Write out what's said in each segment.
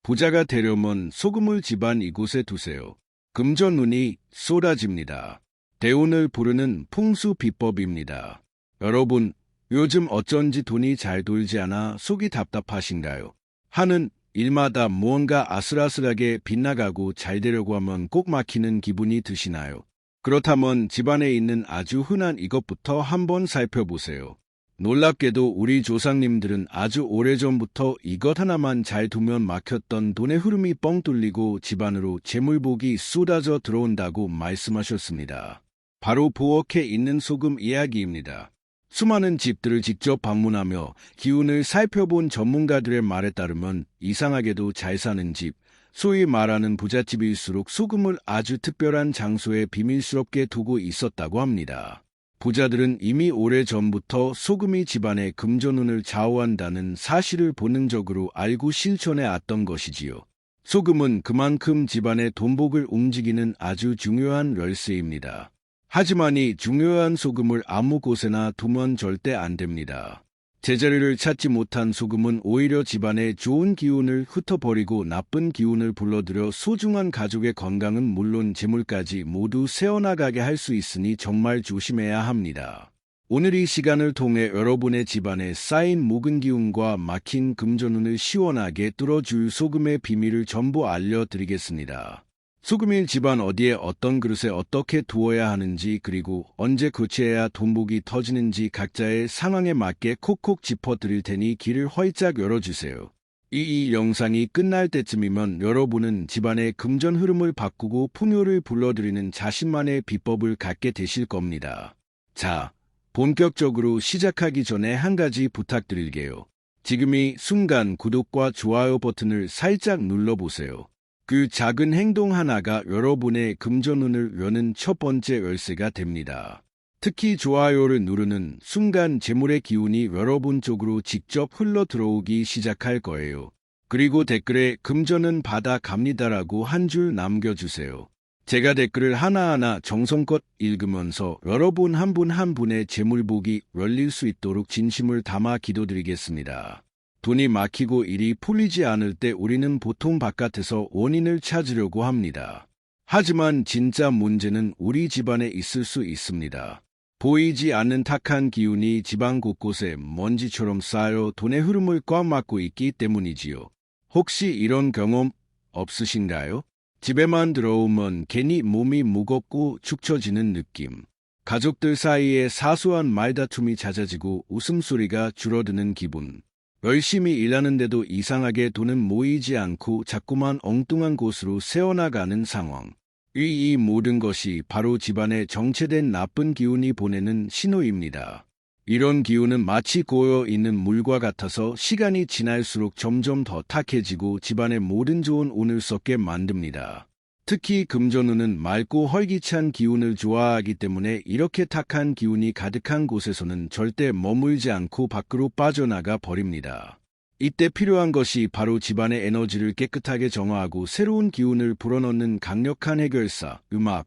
부자가 되려면 소금을 집안 이곳에 두세요. 금전운이 쏟아집니다. 대운을 부르는 풍수 비법입니다. 여러분, 요즘 어쩐지 돈이 잘 돌지 않아 속이 답답하신가요? 하는 일마다 무언가 아슬아슬하게 빗나가고 잘 되려고 하면 꼭 막히는 기분이 드시나요? 그렇다면 집안에 있는 아주 흔한 이것부터 한번 살펴보세요. 놀랍게도 우리 조상님들은 아주 오래전부터 이것 하나만 잘 두면 막혔던 돈의 흐름이 뻥 뚫리고 집안으로 재물복이 쏟아져 들어온다고 말씀하셨습니다. 바로 부엌에 있는 소금 이야기입니다. 수많은 집들을 직접 방문하며 기운을 살펴본 전문가들의 말에 따르면 이상하게도 잘 사는 집, 소위 말하는 부잣집일수록 소금을 아주 특별한 장소에 비밀스럽게 두고 있었다고 합니다. 부자들은 이미 오래전부터 소금이 집안의 금전운을 좌우한다는 사실을 본능적으로 알고 실천해 왔던 것이지요. 소금은 그만큼 집안의 돈복을 움직이는 아주 중요한 열쇠입니다. 하지만 이 중요한 소금을 아무 곳에나 두면 절대 안 됩니다. 제자리를 찾지 못한 소금은 오히려 집안의 좋은 기운을 흩어버리고 나쁜 기운을 불러들여 소중한 가족의 건강은 물론 재물까지 모두 새어나가게 할 수 있으니 정말 조심해야 합니다. 오늘 이 시간을 통해 여러분의 집안에 쌓인 묵은 기운과 막힌 금전운을 시원하게 뚫어줄 소금의 비밀을 전부 알려드리겠습니다. 소금일 집안 어디에 어떤 그릇에 어떻게 두어야 하는지 그리고 언제 교체해야 돈복이 터지는지 각자의 상황에 맞게 콕콕 짚어드릴 테니 귀를 활짝 열어주세요. 이 영상이 끝날 때쯤이면 여러분은 집안의 금전 흐름을 바꾸고 풍요를 불러들이는 자신만의 비법을 갖게 되실 겁니다. 자, 본격적으로 시작하기 전에 한 가지 부탁드릴게요. 지금 이 순간 구독과 좋아요 버튼을 살짝 눌러보세요. 그 작은 행동 하나가 여러분의 금전운을 여는 첫 번째 열쇠가 됩니다. 특히 좋아요를 누르는 순간 재물의 기운이 여러분 쪽으로 직접 흘러 들어오기 시작할 거예요. 그리고 댓글에 금전은 받아갑니다라고 한 줄 남겨주세요. 제가 댓글을 하나하나 정성껏 읽으면서 여러분 한 분 한 분의 재물복이 열릴 수 있도록 진심을 담아 기도드리겠습니다. 돈이 막히고 일이 풀리지 않을 때 우리는 보통 바깥에서 원인을 찾으려고 합니다. 하지만 진짜 문제는 우리 집안에 있을 수 있습니다. 보이지 않는 탁한 기운이 집안 곳곳에 먼지처럼 쌓여 돈의 흐름을 꽉 막고 있기 때문이지요. 혹시 이런 경험 없으신가요? 집에만 들어오면 괜히 몸이 무겁고 축 처지는 느낌. 가족들 사이에 사소한 말다툼이 잦아지고 웃음소리가 줄어드는 기분. 열심히 일하는데도 이상하게 돈은 모이지 않고 자꾸만 엉뚱한 곳으로 새어나가는 상황. 이 모든 것이 바로 집안에 정체된 나쁜 기운이 보내는 신호입니다. 이런 기운은 마치 고여있는 물과 같아서 시간이 지날수록 점점 더 탁해지고 집안의 모든 좋은 운을 썩게 만듭니다. 특히 금전운은 맑고 활기찬 기운을 좋아하기 때문에 이렇게 탁한 기운이 가득한 곳에서는 절대 머물지 않고 밖으로 빠져나가 버립니다. 이때 필요한 것이 바로 집안의 에너지를 깨끗하게 정화하고 새로운 기운을 불어넣는 강력한 해결사,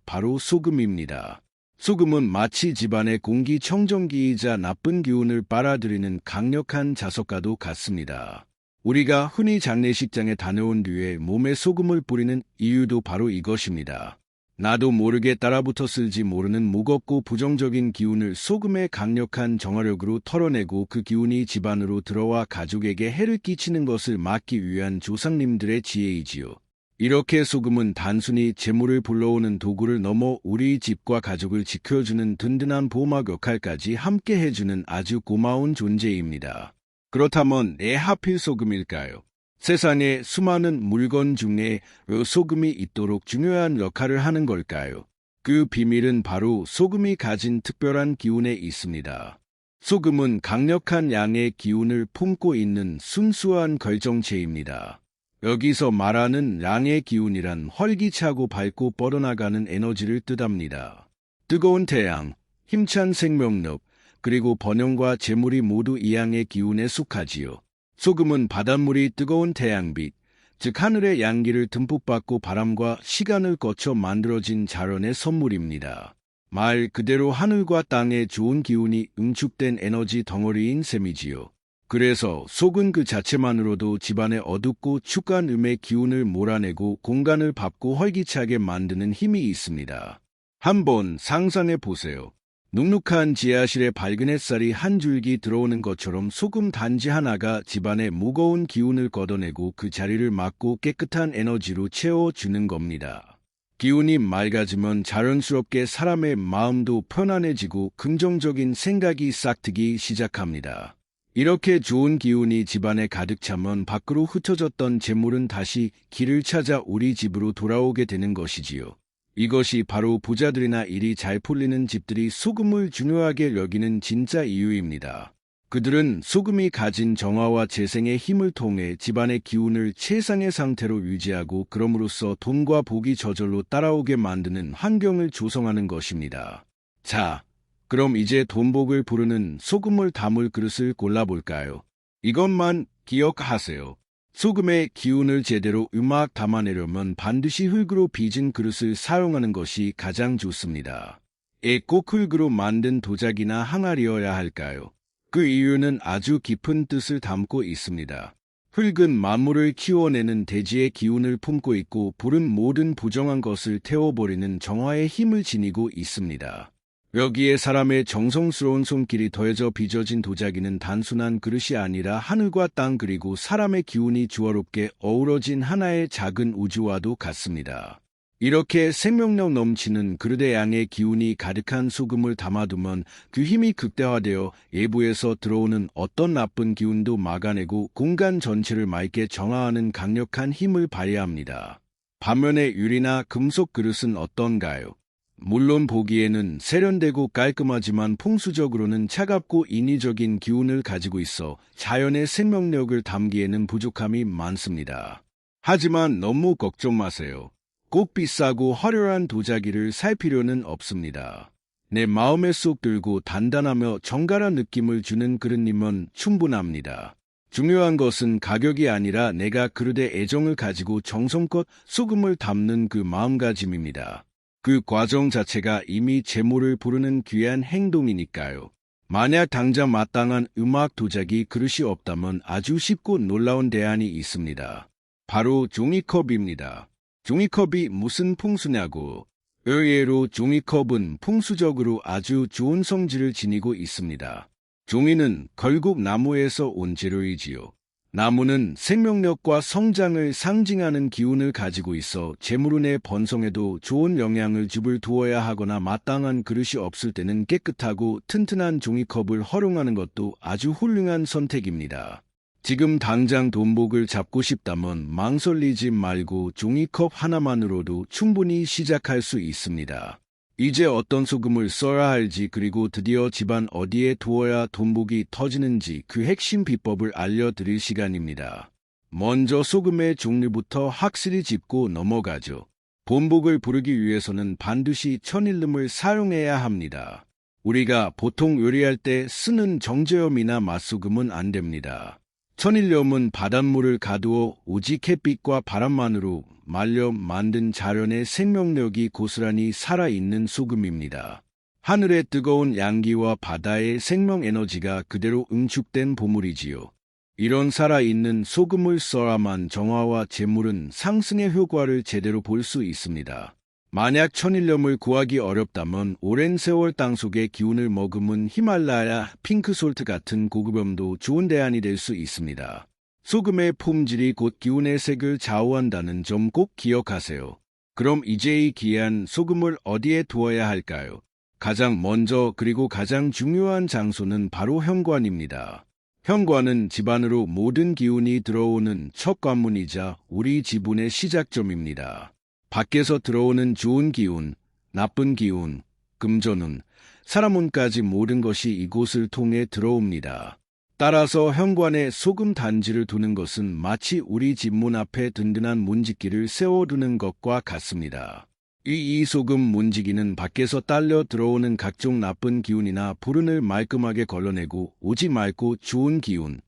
바로 소금입니다. 소금은 마치 집안의 공기청정기이자 나쁜 기운을 빨아들이는 강력한 자석과도 같습니다. 우리가 흔히 장례식장에 다녀온 뒤에 몸에 소금을 뿌리는 이유도 바로 이것입니다. 나도 모르게 따라붙어 쓸지 모르는 무겁고 부정적인 기운을 소금의 강력한 정화력으로 털어내고 그 기운이 집안으로 들어와 가족에게 해를 끼치는 것을 막기 위한 조상님들의 지혜이지요. 이렇게 소금은 단순히 재물을 불러오는 도구를 넘어 우리 집과 가족을 지켜주는 든든한 보호막 역할까지 함께 해주는 아주 고마운 존재입니다. 그렇다면 왜 하필 소금일까요? 세상에 수많은 물건 중에 왜 소금이 있도록 중요한 역할을 하는 걸까요? 그 비밀은 바로 소금이 가진 특별한 기운에 있습니다. 소금은 강력한 양의 기운을 품고 있는 순수한 결정체입니다. 여기서 말하는 양의 기운이란 활기차고 밝고 뻗어나가는 에너지를 뜻합니다. 뜨거운 태양, 힘찬 생명력, 그리고 번영과 재물이 모두 이 양의 기운에 속하지요. 소금은 바닷물이 뜨거운 태양빛, 즉 하늘의 양기를 듬뿍 받고 바람과 시간을 거쳐 만들어진 자연의 선물입니다. 말 그대로 하늘과 땅의 좋은 기운이 응축된 에너지 덩어리인 셈이지요. 그래서 속은 그 자체만으로도 집안의 어둡고 축한 음의 기운을 몰아내고 공간을 밝고 활기차게 만드는 힘이 있습니다. 한번 상상해 보세요. 눅눅한 지하실에 밝은 햇살이 한 줄기 들어오는 것처럼 소금 단지 하나가 집안의 무거운 기운을 걷어내고 그 자리를 막고 깨끗한 에너지로 채워주는 겁니다. 기운이 맑아지면 자연스럽게 사람의 마음도 편안해지고 긍정적인 생각이 싹트기 시작합니다. 이렇게 좋은 기운이 집안에 가득 차면 밖으로 흩어졌던 재물은 다시 길을 찾아 우리 집으로 돌아오게 되는 것이지요. 이것이 바로 부자들이나 일이 잘 풀리는 집들이 소금을 중요하게 여기는 진짜 이유입니다. 그들은 소금이 가진 정화와 재생의 힘을 통해 집안의 기운을 최상의 상태로 유지하고 그럼으로써 돈과 복이 저절로 따라오게 만드는 환경을 조성하는 것입니다. 자, 그럼 이제 돈복을 부르는 소금을 담을 그릇을 골라볼까요? 이것만 기억하세요. 소금의 기운을 제대로 담아내려면 반드시 흙으로 빚은 그릇을 사용하는 것이 가장 좋습니다. 꼭 흙으로 만든 도자기나 항아리여야 할까요? 그 이유는 아주 깊은 뜻을 담고 있습니다. 흙은 만물을 키워내는 대지의 기운을 품고 있고 불은 모든 부정한 것을 태워버리는 정화의 힘을 지니고 있습니다. 여기에 사람의 정성스러운 손길이 더해져 빚어진 도자기는 단순한 그릇이 아니라 하늘과 땅 그리고 사람의 기운이 조화롭게 어우러진 하나의 작은 우주와도 같습니다. 이렇게 생명력 넘치는 그릇의 양의 기운이 가득한 소금을 담아두면 그 힘이 극대화되어 외부에서 들어오는 어떤 나쁜 기운도 막아내고 공간 전체를 맑게 정화하는 강력한 힘을 발휘합니다. 반면에 유리나 금속 그릇은 어떤가요? 물론 보기에는 세련되고 깔끔하지만 풍수적으로는 차갑고 인위적인 기운을 가지고 있어 자연의 생명력을 담기에는 부족함이 많습니다. 하지만 너무 걱정 마세요. 꼭 비싸고 화려한 도자기를 살 필요는 없습니다. 내 마음에 쏙 들고 단단하며 정갈한 느낌을 주는 그릇이면 충분합니다. 중요한 것은 가격이 아니라 내가 그릇에 애정을 가지고 정성껏 소금을 담는 그 마음가짐입니다. 그 과정 자체가 이미 재물을 부르는 귀한 행동이니까요. 만약 당장 마땅한 음악 도자기 그릇이 없다면 아주 쉽고 놀라운 대안이 있습니다. 바로 종이컵입니다. 종이컵이 무슨 풍수냐고. 의외로 종이컵은 풍수적으로 아주 좋은 성질을 지니고 있습니다. 종이는 결국 나무에서 온 재료이지요. 나무는 생명력과 성장을 상징하는 기운을 가지고 있어 재물운의 번성에도 좋은 영향을 줍을 두어야 하거나 마땅한 그릇이 없을 때는 깨끗하고 튼튼한 종이컵을 활용하는 것도 아주 훌륭한 선택입니다. 지금 당장 돈복을 잡고 싶다면 망설이지 말고 종이컵 하나만으로도 충분히 시작할 수 있습니다. 이제 어떤 소금을 써야 할지 그리고 드디어 집안 어디에 두어야 돈복이 터지는지 그 핵심 비법을 알려드릴 시간입니다. 먼저 소금의 종류부터 확실히 짚고 넘어가죠. 돈복을 부르기 위해서는 반드시 천일름을 사용해야 합니다. 우리가 보통 요리할 때 쓰는 정제염이나 맛소금은 안 됩니다. 천일염은 바닷물을 가두어 오직 햇빛과 바람만으로 말려 만든 자연의 생명력이 고스란히 살아있는 소금입니다. 하늘의 뜨거운 양기와 바다의 생명 에너지가 그대로 응축된 보물이지요. 이런 살아있는 소금을 써야만 정화와 재물은 상승의 효과를 제대로 볼 수 있습니다. 만약 천일염을 구하기 어렵다면 오랜 세월 땅속의 기운을 머금은 히말라야 핑크솔트 같은 고급염도 좋은 대안이 될 수 있습니다. 소금의 품질이 곧 기운의 색을 좌우한다는 점 꼭 기억하세요. 그럼 이제 이 귀한 소금을 어디에 두어야 할까요? 가장 먼저 그리고 가장 중요한 장소는 바로 현관입니다. 현관은 집안으로 모든 기운이 들어오는 첫 관문이자 우리 지분의 시작점입니다. 밖에서 들어오는 좋은 기운, 나쁜 기운, 금전운, 사람운까지 모든 것이 이곳을 통해 들어옵니다. 따라서 현관에 소금 단지를 두는 것은 마치 우리 집 문 앞에 든든한 문지기를 세워두는 것과 같습니다. 이 소금 문지기는 밖에서 딸려 들어오는 각종 나쁜 기운이나 불운을 말끔하게 걸러내고 오직 맑고 좋은 기운,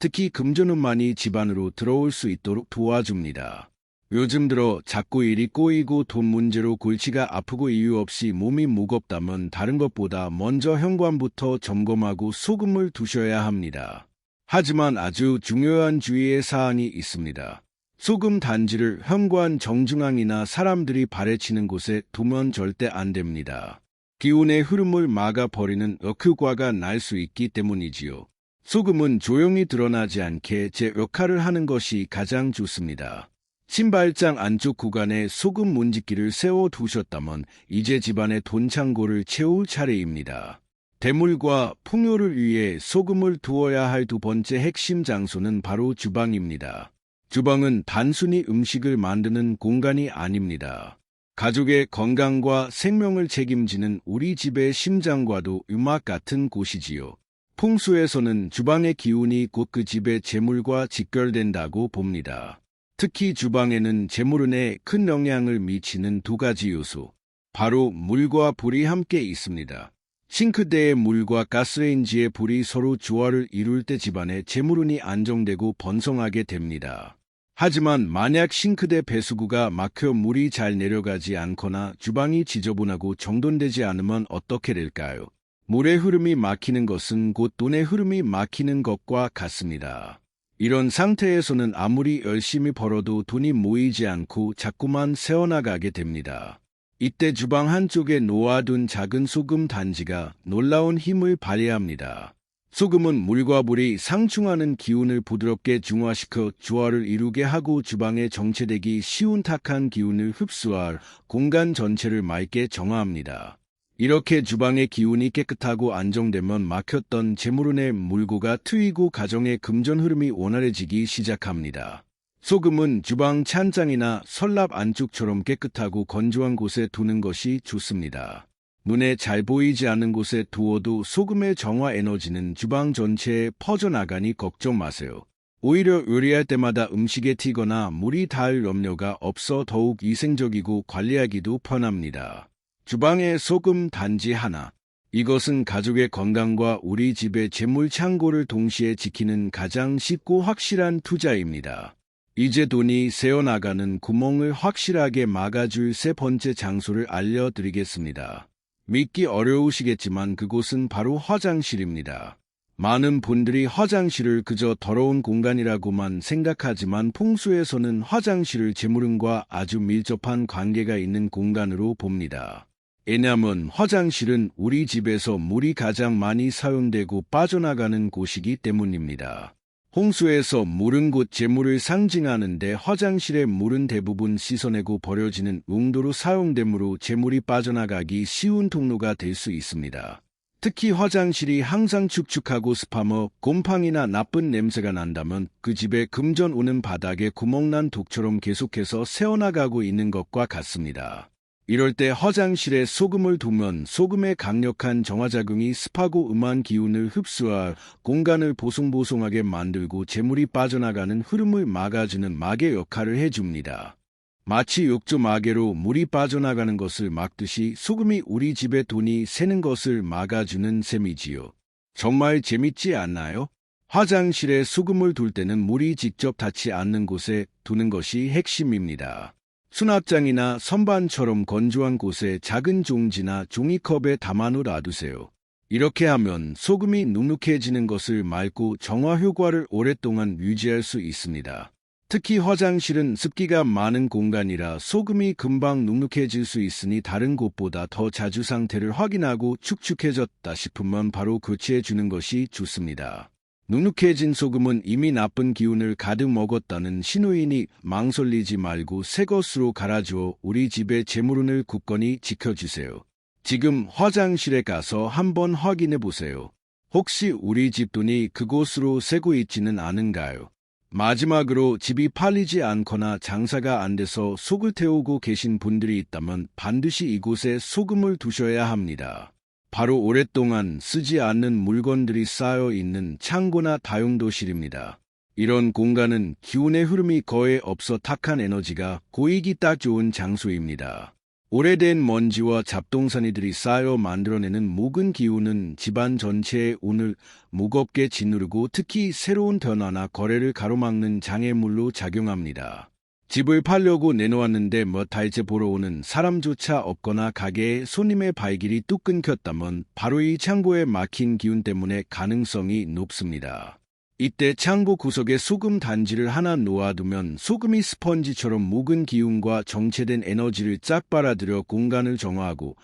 특히 금전운만이 집안으로 들어올 수 있도록 도와줍니다. 요즘 들어 자꾸 일이 꼬이고 돈 문제로 골치가 아프고 이유 없이 몸이 무겁다면 다른 것보다 먼저 현관부터 점검하고 소금을 두셔야 합니다. 하지만 아주 중요한 주의의 사항이 있습니다. 소금 단지를 현관 정중앙이나 사람들이 발에치는 곳에 두면 절대 안 됩니다. 기운의 흐름을 막아버리는 역효과가 날 수 있기 때문이지요. 소금은 조용히 드러나지 않게 제 역할을 하는 것이 가장 좋습니다. 신발장 안쪽 구간에 소금 문지기를 세워두셨다면 이제 집안의 돈창고를 채울 차례입니다. 대물과 풍요를 위해 소금을 두어야 할 두 번째 핵심 장소는 바로 주방입니다. 주방은 단순히 음식을 만드는 공간이 아닙니다. 가족의 건강과 생명을 책임지는 우리 집의 심장과도 음악 같은 곳이지요. 풍수에서는 주방의 기운이 곧 그 집의 재물과 직결된다고 봅니다. 특히 주방에는 재물운에 큰 영향을 미치는 두 가지 요소, 바로 물과 불이 함께 있습니다. 싱크대의 물과 가스레인지의 불이 서로 조화를 이룰 때 집안에 재물운이 안정되고 번성하게 됩니다. 하지만 만약 싱크대 배수구가 막혀 물이 잘 내려가지 않거나 주방이 지저분하고 정돈되지 않으면 어떻게 될까요? 물의 흐름이 막히는 것은 곧 돈의 흐름이 막히는 것과 같습니다. 이런 상태에서는 아무리 열심히 벌어도 돈이 모이지 않고 자꾸만 새어나가게 됩니다. 이때 주방 한쪽에 놓아둔 작은 소금 단지가 놀라운 힘을 발휘합니다. 소금은 물과 불이 상충하는 기운을 부드럽게 중화시켜 조화를 이루게 하고 주방에 정체되기 쉬운 탁한 기운을 흡수할 공간 전체를 맑게 정화합니다. 이렇게 주방의 기운이 깨끗하고 안정되면 막혔던 재물운의 물고가 트이고 가정의 금전 흐름이 원활해지기 시작합니다. 소금은 주방 찬장이나 서랍 안쪽처럼 깨끗하고 건조한 곳에 두는 것이 좋습니다. 눈에 잘 보이지 않는 곳에 두어도 소금의 정화 에너지는 주방 전체에 퍼져나가니 걱정 마세요. 오히려 요리할 때마다 음식에 튀거나 물이 닿을 염려가 없어 더욱 위생적이고 관리하기도 편합니다. 주방에 소금 단지 하나. 이것은 가족의 건강과 우리 집의 재물 창고를 동시에 지키는 가장 쉽고 확실한 투자입니다. 이제 돈이 새어나가는 구멍을 확실하게 막아줄 세 번째 장소를 알려드리겠습니다. 믿기 어려우시겠지만 그곳은 바로 화장실입니다. 많은 분들이 화장실을 그저 더러운 공간이라고만 생각하지만 풍수에서는 화장실을 재물운과 아주 밀접한 관계가 있는 공간으로 봅니다. 왜냐하면 화장실은 우리 집에서 물이 가장 많이 사용되고 빠져나가는 곳이기 때문입니다. 홍수에서 물은 곧 재물을 상징하는데 화장실의 물은 대부분 씻어내고 버려지는 용도로 사용되므로 재물이 빠져나가기 쉬운 통로가 될 수 있습니다. 특히 화장실이 항상 축축하고 습하며 곰팡이나 나쁜 냄새가 난다면 그 집에 금전 오는 바닥에 구멍난 독처럼 계속해서 새어나가고 있는 것과 같습니다. 이럴 때 화장실에 소금을 두면 소금의 강력한 정화작용이 습하고 음한 기운을 흡수할 공간을 보송보송하게 만들고 재물이 빠져나가는 흐름을 막아주는 막의 역할을 해줍니다. 마치 욕조 마개로 물이 빠져나가는 것을 막듯이 소금이 우리 집에 돈이 새는 것을 막아주는 셈이지요. 정말 재밌지 않나요? 화장실에 소금을 둘 때는 물이 직접 닿지 않는 곳에 두는 것이 핵심입니다. 수납장이나 선반처럼 건조한 곳에 작은 종지나 종이컵에 담아놓아두세요. 이렇게 하면 소금이 눅눅해지는 것을 막고 정화 효과를 오랫동안 유지할 수 있습니다. 특히 화장실은 습기가 많은 공간이라 소금이 금방 눅눅해질 수 있으니 다른 곳보다 더 자주 상태를 확인하고 축축해졌다 싶으면 바로 교체해주는 것이 좋습니다. 눅눅해진 소금은 이미 나쁜 기운을 가득 먹었다는 신호이니 망설이지 말고 새 것으로 갈아주어 우리 집의 재물운을 굳건히 지켜주세요. 지금 화장실에 가서 한번 확인해 보세요. 혹시 우리 집 돈이 그곳으로 새고 있지는 않은가요? 마지막으로 집이 팔리지 않거나 장사가 안 돼서 속을 태우고 계신 분들이 있다면 반드시 이곳에 소금을 두셔야 합니다. 바로 오랫동안 쓰지 않는 물건들이 쌓여 있는 창고나 다용도실입니다. 이런 공간은 기운의 흐름이 거의 없어 탁한 에너지가 고이기 딱 좋은 장소입니다. 오래된 먼지와 잡동사니들이 쌓여 만들어내는 묵은 기운은 집안 전체의 운을 무겁게 짓누르고 특히 새로운 변화나 거래를 가로막는 장애물로 작용합니다. 집을 팔려고 내놓았는데 몇 달째 보러 오는 사람조차 없거나 가게에 손님의 발길이 뚝 끊겼다면 바로 이 창고에 막힌 기운 때문에 가능성이 높습니다. 이때 창고 구석에 소금 단지를 하나 놓아두면 소금이 스펀지처럼 묵은 기운과 정체된 에너지를 쫙 빨아들여 공간을 정화하고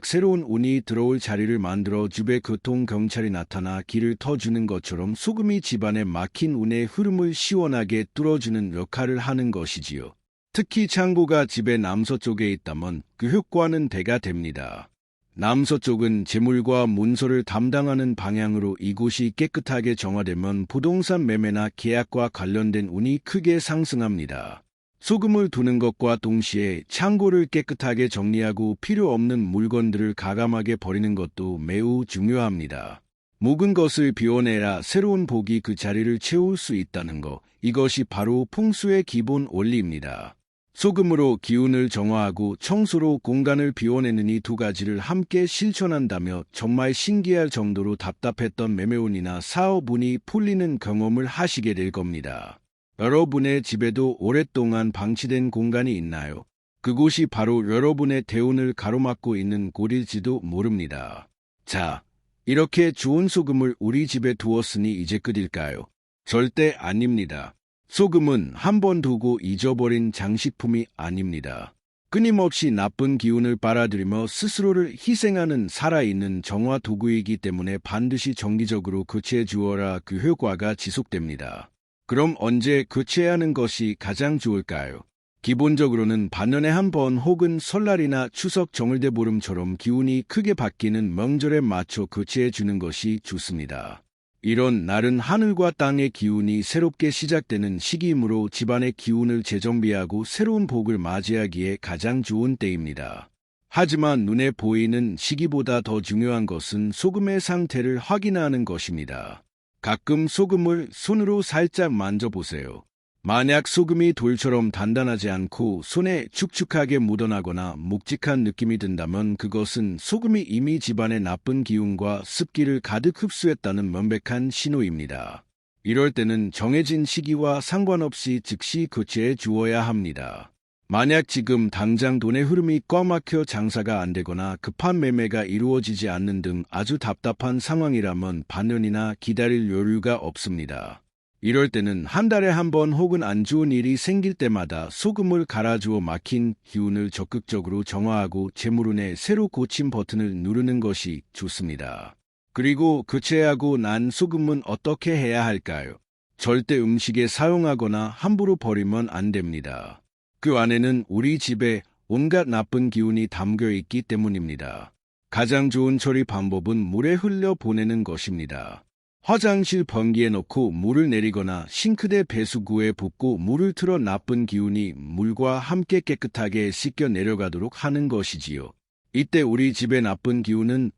새로운 운이 들어올 자리를 만들어 집에 교통경찰이 나타나 길을 터주는 것처럼 소금이 집안에 막힌 운의 흐름을 시원하게 뚫어주는 역할을 하는 것이지요. 특히 창고가 집의 남서쪽에 있다면 그 효과는 대가 됩니다. 남서쪽은 재물과 문서를 담당하는 방향으로 이곳이 깨끗하게 정화되면 부동산 매매나 계약과 관련된 운이 크게 상승합니다. 소금을 두는 것과 동시에 창고를 깨끗하게 정리하고 필요 없는 물건들을 가감하게 버리는 것도 매우 중요합니다. 묵은 것을 비워내야 새로운 복이 그 자리를 채울 수 있다는 것, 이것이 바로 풍수의 기본 원리입니다. 소금으로 기운을 정화하고 청소로 공간을 비워내는 이 두 가지를 함께 실천한다며 정말 신기할 정도로 답답했던 매매운이나 사업운이 풀리는 경험을 하시게 될 겁니다. 여러분의 집에도 오랫동안 방치된 공간이 있나요? 그곳이 바로 여러분의 대운을 가로막고 있는 곳일지도 모릅니다. 자, 이렇게 좋은 소금을 우리 집에 두었으니 이제 끝일까요? 절대 아닙니다. 소금은 한 번 두고 잊어버린 장식품이 아닙니다. 끊임없이 나쁜 기운을 빨아들이며 스스로를 희생하는 살아있는 정화 도구이기 때문에 반드시 정기적으로 교체해 주어야 그 효과가 지속됩니다. 그럼 언제 교체해야 하는 것이 가장 좋을까요? 기본적으로는 반년에 한 번 혹은 설날이나 추석 정월대보름처럼 기운이 크게 바뀌는 명절에 맞춰 교체해 주는 것이 좋습니다. 이런 날은 하늘과 땅의 기운이 새롭게 시작되는 시기이므로 집안의 기운을 재정비하고 새로운 복을 맞이하기에 가장 좋은 때입니다. 하지만 눈에 보이는 시기보다 더 중요한 것은 소금의 상태를 확인하는 것입니다. 가끔 소금을 손으로 살짝 만져보세요. 만약 소금이 돌처럼 단단하지 않고 손에 축축하게 묻어나거나 묵직한 느낌이 든다면 그것은 소금이 이미 집안의 나쁜 기운과 습기를 가득 흡수했다는 명백한 신호입니다. 이럴 때는 정해진 시기와 상관없이 즉시 교체해 주어야 합니다. 만약 지금 당장 돈의 흐름이 꽉 막혀 장사가 안 되거나 급한 매매가 이루어지지 않는 등 아주 답답한 상황이라면 반년이나 기다릴 여유가 없습니다. 이럴 때는 한 달에 한 번 혹은 안 좋은 일이 생길 때마다 소금을 갈아주어 막힌 기운을 적극적으로 정화하고 재물운의 새로 고침 버튼을 누르는 것이 좋습니다. 그리고 교체하고 난 소금은 어떻게 해야 할까요? 절대 음식에 사용하거나 함부로 버리면 안 됩니다. 그 안에는 우리 집에 온갖 나쁜 기운이 담겨 있기 때문입니다. 가장 좋은 처리 방법은 물에 흘려 보내는 것입니다. 화장실 변기에 넣고 물을 내리거나 싱크대 배수구에 붓고 물을 틀어 나쁜 기운이 물과 함께 깨끗하게 씻겨 내려가도록 하는 것이지요. 이때 우리 집의 나쁜 기운은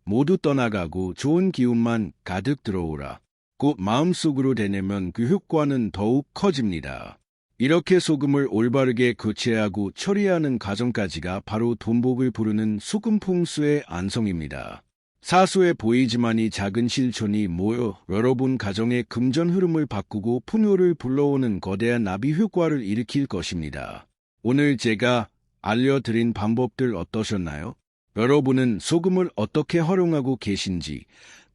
모두 떠나가고 좋은 기운만 가득 들어오라. 곧 마음속으로 되내면 그 효과는 더욱 커집니다. 이렇게 소금을 올바르게 교체하고 처리하는 과정까지가 바로 돈복을 부르는 소금 풍수의 안성입니다. 사소해 보이지만 이 작은 실천이 모여 여러분 가정의 금전 흐름을 바꾸고 풍요를 불러오는 거대한 나비 효과를 일으킬 것입니다. 오늘 제가 알려드린 방법들 어떠셨나요? 여러분은 소금을 어떻게 활용하고 계신지,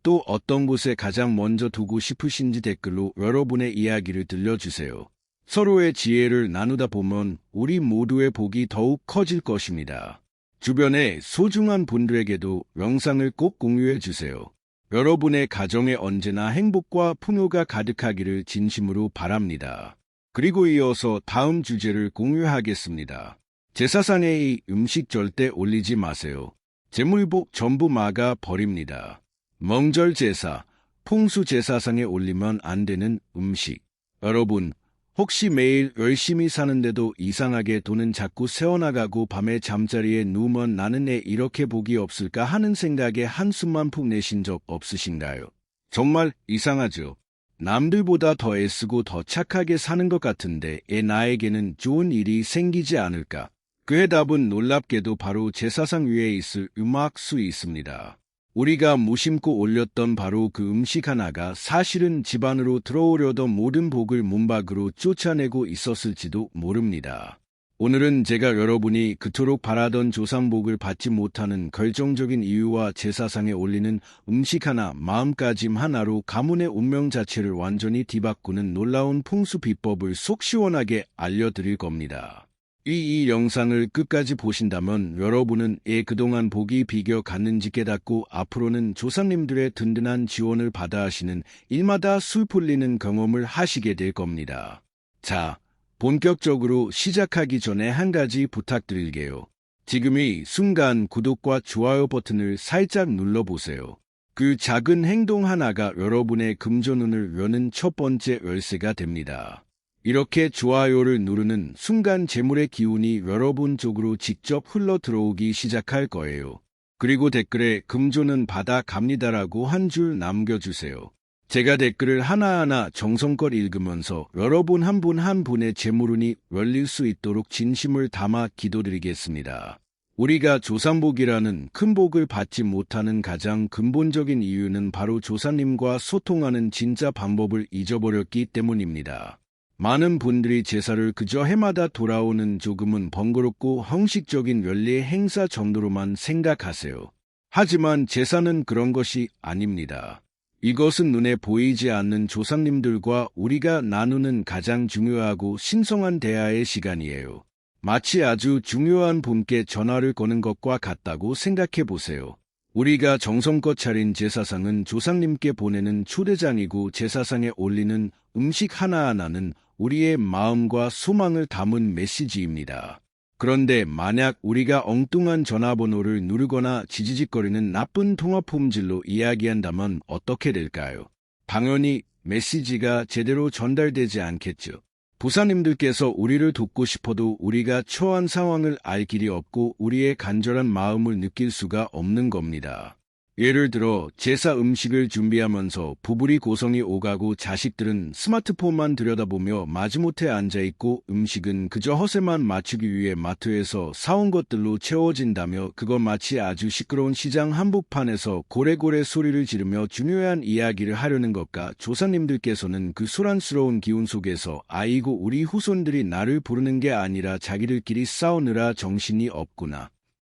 또 어떤 곳에 가장 먼저 두고 싶으신지 댓글로 여러분의 이야기를 들려주세요. 서로의 지혜를 나누다 보면 우리 모두의 복이 더욱 커질 것입니다. 주변의 소중한 분들에게도 영상을 꼭 공유해 주세요. 여러분의 가정에 언제나 행복과 풍요가 가득하기를 진심으로 바랍니다. 그리고 이어서 다음 주제를 공유하겠습니다. 제사상에 이 음식 절대 올리지 마세요. 재물복 전부 막아 버립니다. 명절 제사, 풍수 제사상에 올리면 안 되는 음식. 여러분, 혹시 매일 열심히 사는데도 이상하게 돈은 자꾸 새어나가고 밤에 잠자리에 누우면 나는 왜 이렇게 복이 없을까 하는 생각에 한숨만 푹 내신 적 없으신가요? 정말 이상하죠? 남들보다 더 애쓰고 더 착하게 사는 것 같은데 왜 나에게는 좋은 일이 생기지 않을까? 그의 답은 놀랍게도 바로 제사상 위에 있을 음악수에 있습니다. 우리가 무심코 올렸던 바로 그 음식 하나가 사실은 집안으로 들어오려던 모든 복을 문 밖으로 쫓아내고 있었을지도 모릅니다. 오늘은 제가 여러분이 그토록 바라던 조상복을 받지 못하는 결정적인 이유와 제사상에 올리는 음식 하나, 마음가짐 하나로 가문의 운명 자체를 완전히 뒤바꾸는 놀라운 풍수 비법을 속 시원하게 알려드릴 겁니다. 이 영상을 끝까지 보신다면 여러분은 그동안 복이 비겨 갔는지 깨닫고 앞으로는 조상님들의 든든한 지원을 받아 하시는 일마다 술 풀리는 경험을 하시게 될 겁니다. 자, 본격적으로 시작하기 전에 한 가지 부탁드릴게요. 지금 이 순간 구독과 좋아요 버튼을 살짝 눌러보세요. 그 작은 행동 하나가 여러분의 금전운을 여는 첫 번째 열쇠가 됩니다. 이렇게 좋아요를 누르는 순간 재물의 기운이 여러분 쪽으로 직접 흘러 들어오기 시작할 거예요. 그리고 댓글에 금전은 받아갑니다라고 한 줄 남겨주세요. 제가 댓글을 하나하나 정성껏 읽으면서 여러분 한 분 한 분의 재물운이 열릴 수 있도록 진심을 담아 기도드리겠습니다. 우리가 조상복이라는 큰 복을 받지 못하는 가장 근본적인 이유는 바로 조상님과 소통하는 진짜 방법을 잊어버렸기 때문입니다. 많은 분들이 제사를 그저 해마다 돌아오는 조금은 번거롭고 형식적인 연례 행사 정도로만 생각하세요. 하지만 제사는 그런 것이 아닙니다. 이것은 눈에 보이지 않는 조상님들과 우리가 나누는 가장 중요하고 신성한 대화의 시간이에요. 마치 아주 중요한 분께 전화를 거는 것과 같다고 생각해 보세요. 우리가 정성껏 차린 제사상은 조상님께 보내는 초대장이고 제사상에 올리는 음식 하나하나는 우리의 마음과 소망을 담은 메시지입니다. 그런데 만약 우리가 엉뚱한 전화번호를 누르거나 지지직거리는 나쁜 통화 품질로 이야기한다면 어떻게 될까요? 당연히 메시지가 제대로 전달되지 않겠죠. 부사님들께서 우리를 돕고 싶어도 우리가 처한 상황을 알 길이 없고 우리의 간절한 마음을 느낄 수가 없는 겁니다. 예를 들어 제사 음식을 준비하면서 부부리 고성이 오가고 자식들은 스마트폰만 들여다보며 마지못해 앉아있고 음식은 그저 허세만 맞추기 위해 마트에서 사온 것들로 채워진다며 그건 마치 아주 시끄러운 시장 한복판에서 고래고래 소리를 지르며 중요한 이야기를 하려는 것과 조상님들께서는 그 소란스러운 기운 속에서 아이고 우리 후손들이 나를 부르는 게 아니라 자기들끼리 싸우느라 정신이 없구나.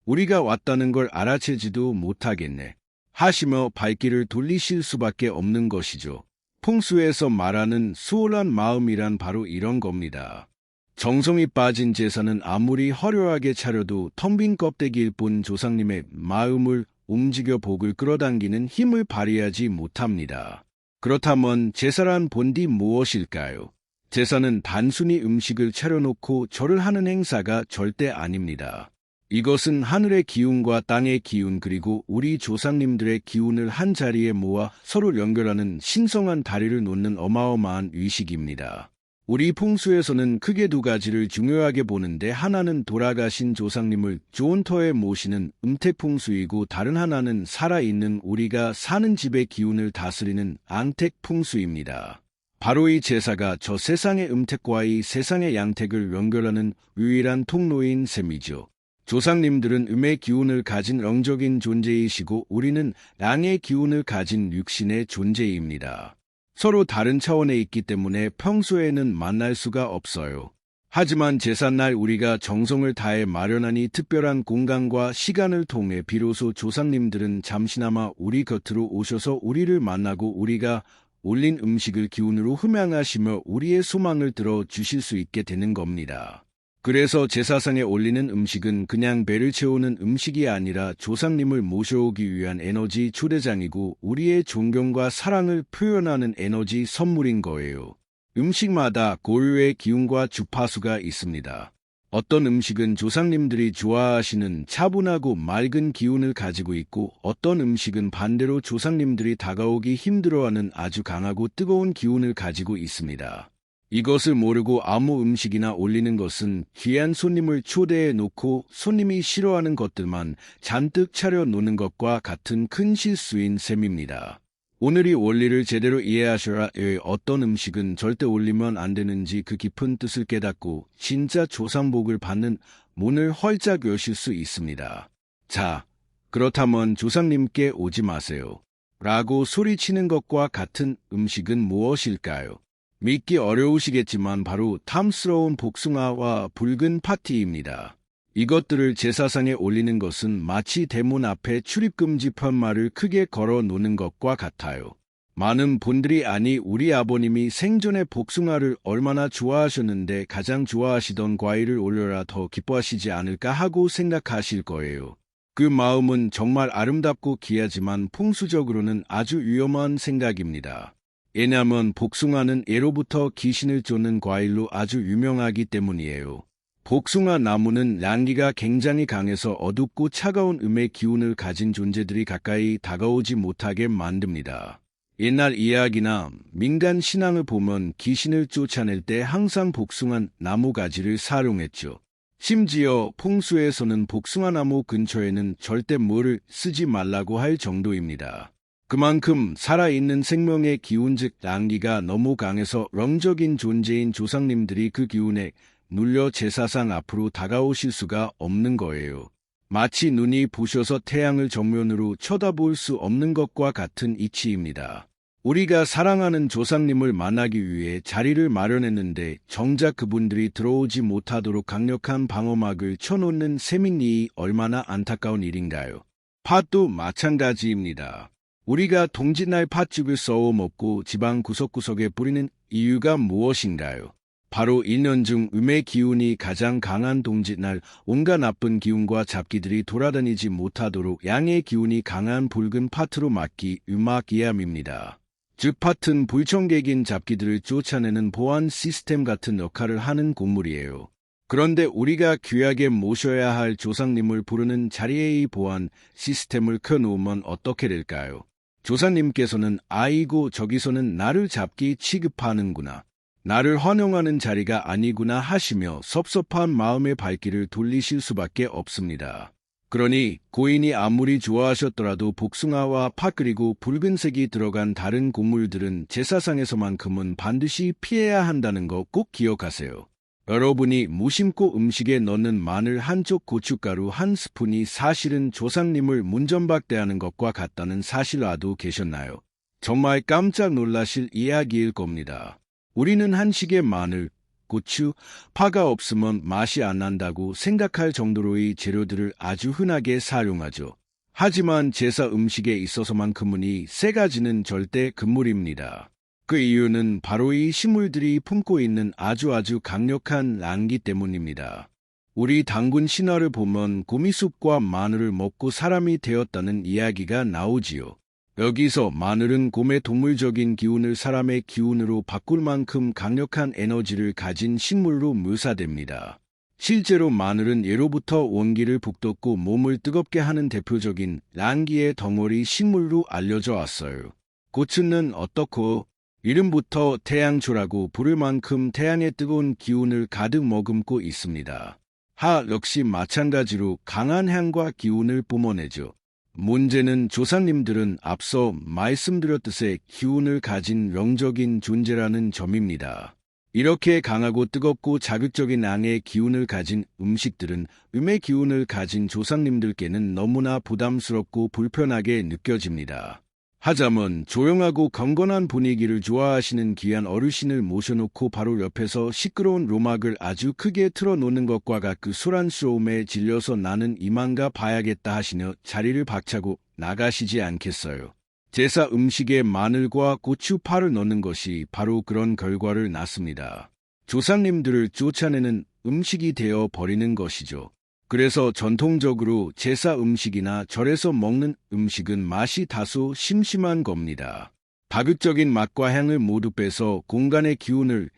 우리가 왔다는 걸 알아채지도 못하겠네. 하시며 발길을 돌리실 수밖에 없는 것이죠. 풍수에서 말하는 수월한 마음이란 바로 이런 겁니다. 정성이 빠진 제사는 아무리 화려하게 차려도 텅 빈 껍데기일 뿐 조상님의 마음을 움직여 복을 끌어당기는 힘을 발휘하지 못합니다. 그렇다면 제사란 본디 무엇일까요? 제사는 단순히 음식을 차려놓고 절을 하는 행사가 절대 아닙니다. 이것은 하늘의 기운과 땅의 기운 그리고 우리 조상님들의 기운을 한 자리에 모아 서로 연결하는 신성한 다리를 놓는 어마어마한 의식입니다. 우리 풍수에서는 크게 두 가지를 중요하게 보는데 하나는 돌아가신 조상님을 좋은 터에 모시는 음택풍수이고 다른 하나는 살아있는 우리가 사는 집의 기운을 다스리는 앙택풍수입니다. 바로 이 제사가 저 세상의 음택과 이 세상의 양택을 연결하는 유일한 통로인 셈이죠. 조상님들은 음의 기운을 가진 영적인 존재이시고 우리는 양의 기운을 가진 육신의 존재입니다. 서로 다른 차원에 있기 때문에 평소에는 만날 수가 없어요. 하지만 제삿날 우리가 정성을 다해 마련한 이 특별한 공간과 시간을 통해 비로소 조상님들은 잠시나마 우리 곁으로 오셔서 우리를 만나고 우리가 올린 음식을 기운으로 흠양하시며 우리의 소망을 들어주실 수 있게 되는 겁니다. 그래서 제사상에 올리는 음식은 그냥 배를 채우는 음식이 아니라 조상님을 모셔오기 위한 에너지 초대장이고 우리의 존경과 사랑을 표현하는 에너지 선물인 거예요. 음식마다 고유의 기운과 주파수가 있습니다. 어떤 음식은 조상님들이 좋아하시는 차분하고 맑은 기운을 가지고 있고 어떤 음식은 반대로 조상님들이 다가오기 힘들어하는 아주 강하고 뜨거운 기운을 가지고 있습니다. 이것을 모르고 아무 음식이나 올리는 것은 귀한 손님을 초대해 놓고 손님이 싫어하는 것들만 잔뜩 차려 놓는 것과 같은 큰 실수인 셈입니다. 오늘 이 원리를 제대로 이해하셔야 어떤 음식은 절대 올리면 안 되는지 그 깊은 뜻을 깨닫고 진짜 조상복을 받는 문을 활짝 여실 수 있습니다. 자, 그렇다면 조상님께 오지 마세요. 라고 소리치는 것과 같은 음식은 무엇일까요? 믿기 어려우시겠지만 바로 탐스러운 복숭아와 붉은 파티입니다. 이것들을 제사상에 올리는 것은 마치 대문 앞에 출입금지 편말을 크게 걸어 놓는 것과 같아요. 많은 분들이 아니 우리 아버님이 생전에 복숭아를 얼마나 좋아하셨는데 가장 좋아하시던 과일을 올려라 더 기뻐하시지 않을까 하고 생각하실 거예요. 그 마음은 정말 아름답고 귀하지만 풍수적으로는 아주 위험한 생각입니다. 왜냐하면 복숭아는 예로부터 귀신을 쫓는 과일로 아주 유명하기 때문이에요. 복숭아 나무는 양기가 굉장히 강해서 어둡고 차가운 음의 기운을 가진 존재들이 가까이 다가오지 못하게 만듭니다. 옛날 이야기나 민간 신앙을 보면 귀신을 쫓아낼 때 항상 복숭아 나무 가지를 사용했죠. 심지어 풍수에서는 복숭아 나무 근처에는 절대 물을 쓰지 말라고 할 정도입니다. 그만큼 살아있는 생명의 기운 즉 양기가 너무 강해서 영적인 존재인 조상님들이 그 기운에 눌려 제사상 앞으로 다가오실 수가 없는 거예요. 마치 눈이 부셔서 태양을 정면으로 쳐다볼 수 없는 것과 같은 이치입니다. 우리가 사랑하는 조상님을 만나기 위해 자리를 마련했는데 정작 그분들이 들어오지 못하도록 강력한 방어막을 쳐놓는 셈이니 얼마나 안타까운 일인가요? 팥도 마찬가지입니다. 우리가 동짓날 팥죽을 썰어 먹고 지방 구석구석에 뿌리는 이유가 무엇인가요? 바로 1년 중 음의 기운이 가장 강한 동짓날 온갖 나쁜 기운과 잡기들이 돌아다니지 못하도록 양의 기운이 강한 붉은 팥으로 막기 음악이함입니다. 즉 팥은 불청객인 잡기들을 쫓아내는 보안 시스템 같은 역할을 하는 곡물이에요. 그런데 우리가 귀하게 모셔야 할 조상님을 부르는 자리에 이 보안 시스템을 켜놓으면 어떻게 될까요? 조상님께서는 아이고 저기서는 나를 잡기 취급하는구나. 나를 환영하는 자리가 아니구나 하시며 섭섭한 마음의 발길을 돌리실 수밖에 없습니다. 그러니 고인이 아무리 좋아하셨더라도 복숭아와 팥 그리고 붉은색이 들어간 다른 곡물들은 제사상에서만큼은 반드시 피해야 한다는 거 꼭 기억하세요. 여러분이 무심코 음식에 넣는 마늘 한쪽 고춧가루 한 스푼이 사실은 조상님을 문전박대하는 것과 같다는 사실 알고 계셨나요? 정말 깜짝 놀라실 이야기일 겁니다. 우리는 한식에 마늘, 고추, 파가 없으면 맛이 안 난다고 생각할 정도로의 재료들을 아주 흔하게 사용하죠. 하지만 제사 음식에 있어서만큼은 이 세 가지는 절대 금물입니다. 그 이유는 바로 이 식물들이 품고 있는 아주 강력한 양기 때문입니다. 우리 당군 신화를 보면 고미숲과 마늘을 먹고 사람이 되었다는 이야기가 나오지요. 여기서 마늘은 곰의 동물적인 기운을 사람의 기운으로 바꿀 만큼 강력한 에너지를 가진 식물로 묘사됩니다. 실제로 마늘은 예로부터 원기를 북돋고 몸을 뜨겁게 하는 대표적인 양기의 덩어리 식물로 알려져 왔어요. 고추는 어떻고? 이름부터 태양초라고 부를 만큼 태양의 뜨거운 기운을 가득 머금고 있습니다. 하 역시 마찬가지로 강한 향과 기운을 뿜어내죠. 문제는 조상님들은 앞서 말씀드렸듯이 기운을 가진 영적인 존재라는 점입니다. 이렇게 강하고 뜨겁고 자극적인 양의 기운을 가진 음식들은 음의 기운을 가진 조상님들께는 너무나 부담스럽고 불편하게 느껴집니다. 하자면 조용하고 경건한 분위기를 좋아하시는 귀한 어르신을 모셔놓고 바로 옆에서 시끄러운 음악을 아주 크게 틀어놓는 것과 그 소란스러움에 질려서 나는 이만가 봐야겠다 하시며 자리를 박차고 나가시지 않겠어요. 제사 음식에 마늘과 고추, 파를 넣는 것이 바로 그런 결과를 낳습니다. 조상님들을 쫓아내는 음식이 되어 버리는 것이죠. 그래서 전통적으로 제사 음식이나 절에서 먹는 음식은 맛이 다소 심심한 겁니다. 자극적인 맛과 향을 모두 빼서 공간의 기운을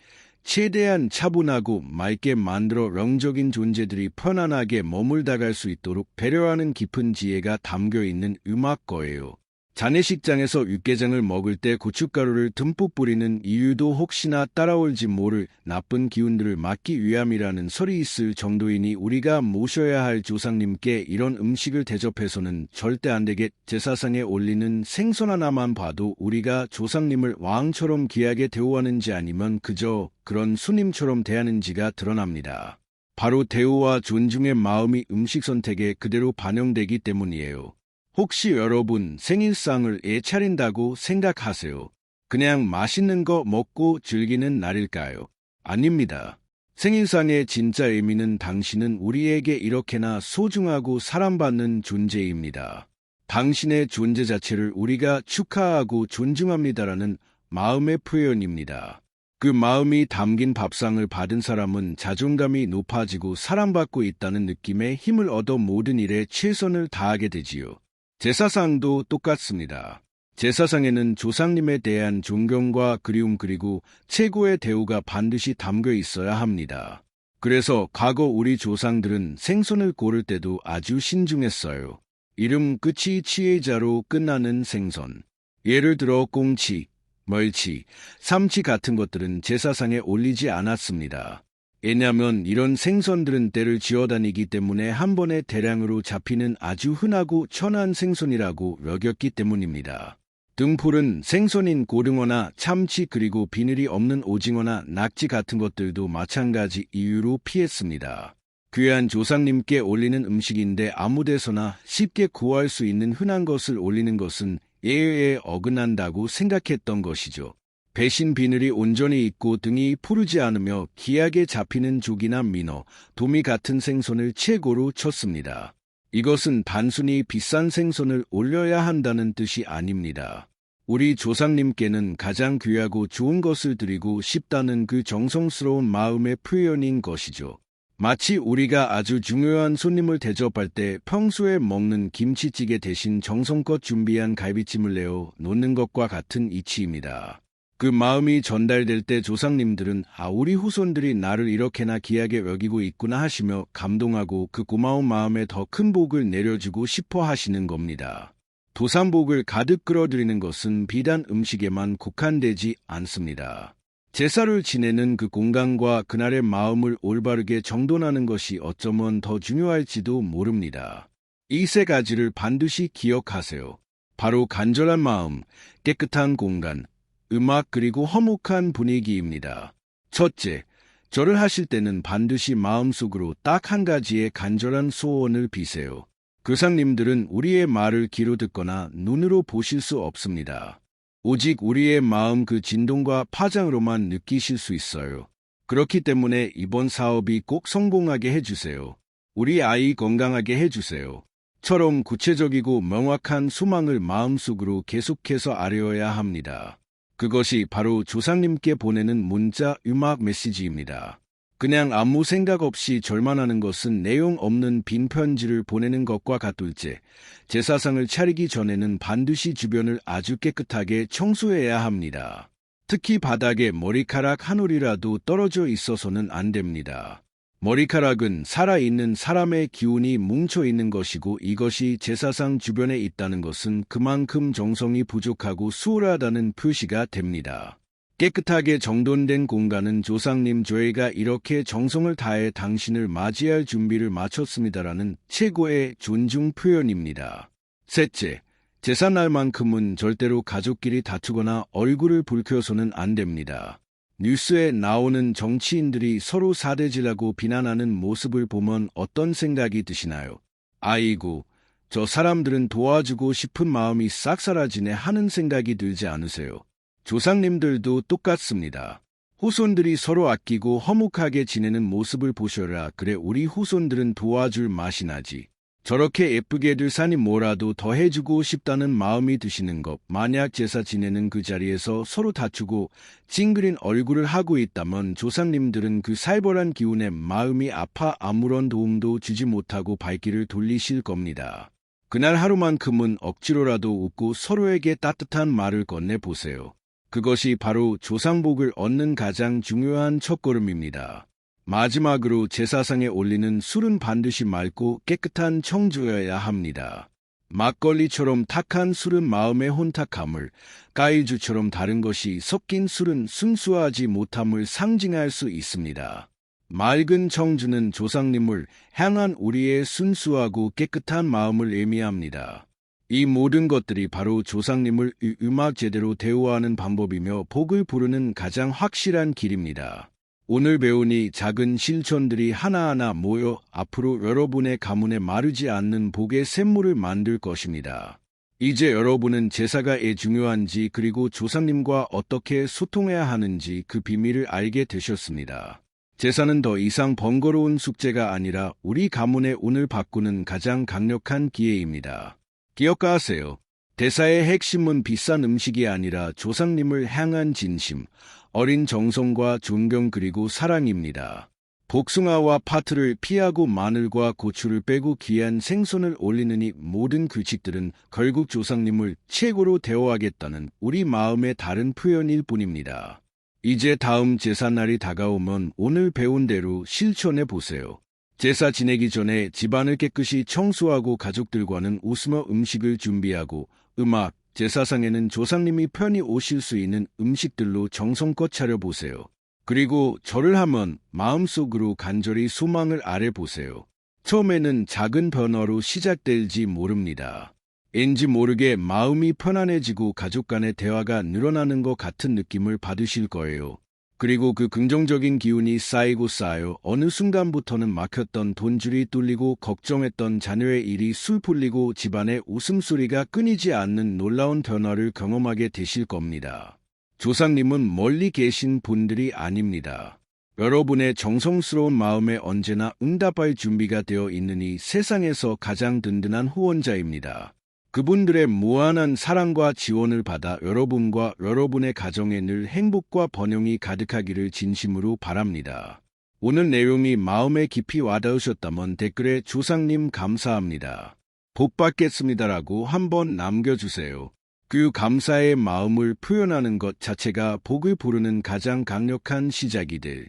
최대한 차분하고 맑게 만들어 영적인 존재들이 편안하게 머물다 갈 수 있도록 배려하는 깊은 지혜가 담겨 있는 음악 거예요. 장례식장에서 육개장을 먹을 때 고춧가루를 듬뿍 뿌리는 이유도 혹시나 따라올지 모를 나쁜 기운들을 막기 위함이라는 설이 있을 정도이니 우리가 모셔야 할 조상님께 이런 음식을 대접해서는 절대 안 되게 제사상에 올리는 생선 하나만 봐도 우리가 조상님을 왕처럼 귀하게 대우하는지 아니면 그저 그런 손님처럼 대하는지가 드러납니다. 바로 대우와 존중의 마음이 음식 선택에 그대로 반영되기 때문이에요. 혹시 여러분 생일상을 차린다고 생각하세요? 그냥 맛있는 거 먹고 즐기는 날일까요? 아닙니다. 생일상의 진짜 의미는 당신은 우리에게 이렇게나 소중하고 사랑받는 존재입니다. 당신의 존재 자체를 우리가 축하하고 존중합니다라는 마음의 표현입니다. 그 마음이 담긴 밥상을 받은 사람은 자존감이 높아지고 사랑받고 있다는 느낌에 힘을 얻어 모든 일에 최선을 다하게 되지요. 제사상도 똑같습니다. 제사상에는 조상님에 대한 존경과 그리움 그리고 최고의 대우가 반드시 담겨 있어야 합니다. 그래서 과거 우리 조상들은 생선을 고를 때도 아주 신중했어요. 이름 끝이 치해자로 끝나는 생선. 예를 들어 꽁치, 멀치, 삼치 같은 것들은 제사상에 올리지 않았습니다. 왜냐하면 이런 생선들은 때를 지어다니기 때문에 한 번에 대량으로 잡히는 아주 흔하고 천한 생선이라고 여겼기 때문입니다. 등풀은 생선인 고등어나 참치 그리고 비늘이 없는 오징어나 낙지 같은 것들도 마찬가지 이유로 피했습니다. 귀한 조상님께 올리는 음식인데 아무데서나 쉽게 구할 수 있는 흔한 것을 올리는 것은 예의에 어긋난다고 생각했던 것이죠. 배신 비늘이 온전히 있고 등이 푸르지 않으며 귀하게 잡히는 조기나 민어, 도미 같은 생선을 최고로 쳤습니다. 이것은 단순히 비싼 생선을 올려야 한다는 뜻이 아닙니다. 우리 조상님께는 가장 귀하고 좋은 것을 드리고 싶다는 그 정성스러운 마음의 표현인 것이죠. 마치 우리가 아주 중요한 손님을 대접할 때 평소에 먹는 김치찌개 대신 정성껏 준비한 갈비찜을 내어 놓는 것과 같은 이치입니다. 그 마음이 전달될 때 조상님들은 우리 후손들이 나를 이렇게나 귀하게 여기고 있구나 하시며 감동하고 그 고마운 마음에 더 큰 복을 내려주고 싶어 하시는 겁니다. 도산복을 가득 끌어들이는 것은 비단 음식에만 국한되지 않습니다. 제사를 지내는 그 공간과 그날의 마음을 올바르게 정돈하는 것이 어쩌면 더 중요할지도 모릅니다. 이 세 가지를 반드시 기억하세요. 바로 간절한 마음, 깨끗한 공간, 음악 그리고 화목한 분위기입니다. 첫째, 절을 하실 때는 반드시 마음속으로 딱 한 가지의 간절한 소원을 비세요. 교상님들은 우리의 말을 귀로 듣거나 눈으로 보실 수 없습니다. 오직 우리의 마음 그 진동과 파장으로만 느끼실 수 있어요. 그렇기 때문에 이번 사업이 꼭 성공하게 해주세요. 우리 아이 건강하게 해주세요. 처럼 구체적이고 명확한 소망을 마음속으로 계속해서 아뢰어야 합니다. 그것이 바로 조상님께 보내는 문자, 음악 메시지입니다. 그냥 아무 생각 없이 절만 하는 것은 내용 없는 빈 편지를 보내는 것과 같을째, 제사상을 차리기 전에는 반드시 주변을 아주 깨끗하게 청소해야 합니다. 특히 바닥에 머리카락 한 올이라도 떨어져 있어서는 안 됩니다. 머리카락은 살아있는 사람의 기운이 뭉쳐있는 것이고 이것이 제사상 주변에 있다는 것은 그만큼 정성이 부족하고 수월하다는 표시가 됩니다. 깨끗하게 정돈된 공간은 조상님 저희가 이렇게 정성을 다해 당신을 맞이할 준비를 마쳤습니다라는 최고의 존중 표현입니다. 셋째, 제삿날만큼은 절대로 가족끼리 다투거나 얼굴을 붉혀서는 안 됩니다. 뉴스에 나오는 정치인들이 서로 사대질하고 비난하는 모습을 보면 어떤 생각이 드시나요? 아이고, 저 사람들은 도와주고 싶은 마음이 싹 사라지네 하는 생각이 들지 않으세요? 조상님들도 똑같습니다. 후손들이 서로 아끼고 화목하게 지내는 모습을 보셔라. 그래 우리 후손들은 도와줄 맛이 나지. 저렇게 예쁘게들 사니 뭐라도 더 해주고 싶다는 마음이 드시는 것. 만약 제사 지내는 그 자리에서 서로 다투고 찡그린 얼굴을 하고 있다면 조상님들은 그 살벌한 기운에 마음이 아파 아무런 도움도 주지 못하고 발길을 돌리실 겁니다. 그날 하루만큼은 억지로라도 웃고 서로에게 따뜻한 말을 건네보세요. 그것이 바로 조상복을 얻는 가장 중요한 첫걸음입니다. 마지막으로 제사상에 올리는 술은 반드시 맑고 깨끗한 청주여야 합니다. 막걸리처럼 탁한 술은 마음의 혼탁함을, 까이주처럼 다른 것이 섞인 술은 순수하지 못함을 상징할 수 있습니다. 맑은 청주는 조상님을 향한 우리의 순수하고 깨끗한 마음을 의미합니다. 이 모든 것들이 바로 조상님을 음악 제대로 대우하는 방법이며 복을 부르는 가장 확실한 길입니다. 오늘 배우니 작은 실천들이 하나하나 모여 앞으로 여러분의 가문에 마르지 않는 복의 샘물을 만들 것입니다. 이제 여러분은 제사가 왜 중요한지 그리고 조상님과 어떻게 소통해야 하는지 그 비밀을 알게 되셨습니다. 제사는 더 이상 번거로운 숙제가 아니라 우리 가문의 운을 바꾸는 가장 강력한 기회입니다. 기억하세요. 제사의 핵심은 비싼 음식이 아니라 조상님을 향한 진심, 어린 정성과 존경 그리고 사랑입니다. 복숭아와 파트를 피하고 마늘과 고추를 빼고 귀한 생선을 올리는 이 모든 규칙들은 결국 조상님을 최고로 대우하겠다는 우리 마음의 다른 표현일 뿐입니다. 이제 다음 제삿날이 다가오면 오늘 배운 대로 실천해 보세요. 제사 지내기 전에 집안을 깨끗이 청소하고 가족들과는 웃으며 음식을 준비하고 음악, 제사상에는 조상님이 편히 오실 수 있는 음식들로 정성껏 차려보세요. 그리고 절을 하면 마음속으로 간절히 소망을 아뢰보세요. 처음에는 작은 변화로 시작될지 모릅니다. 왠지 모르게 마음이 편안해지고 가족 간의 대화가 늘어나는 것 같은 느낌을 받으실 거예요. 그리고 그 긍정적인 기운이 쌓이고 쌓여 어느 순간부터는 막혔던 돈줄이 뚫리고 걱정했던 자녀의 일이 술 풀리고 집안의 웃음소리가 끊이지 않는 놀라운 변화를 경험하게 되실 겁니다. 조상님은 멀리 계신 분들이 아닙니다. 여러분의 정성스러운 마음에 언제나 응답할 준비가 되어 있는 이 세상에서 가장 든든한 후원자입니다. 그분들의 무한한 사랑과 지원을 받아 여러분과 여러분의 가정에 늘 행복과 번영이 가득하기를 진심으로 바랍니다. 오늘 내용이 마음에 깊이 와닿으셨다면 댓글에 조상님 감사합니다. 복 받겠습니다라고 한번 남겨주세요. 그 감사의 마음을 표현하는 것 자체가 복을 부르는 가장 강력한 시작이들.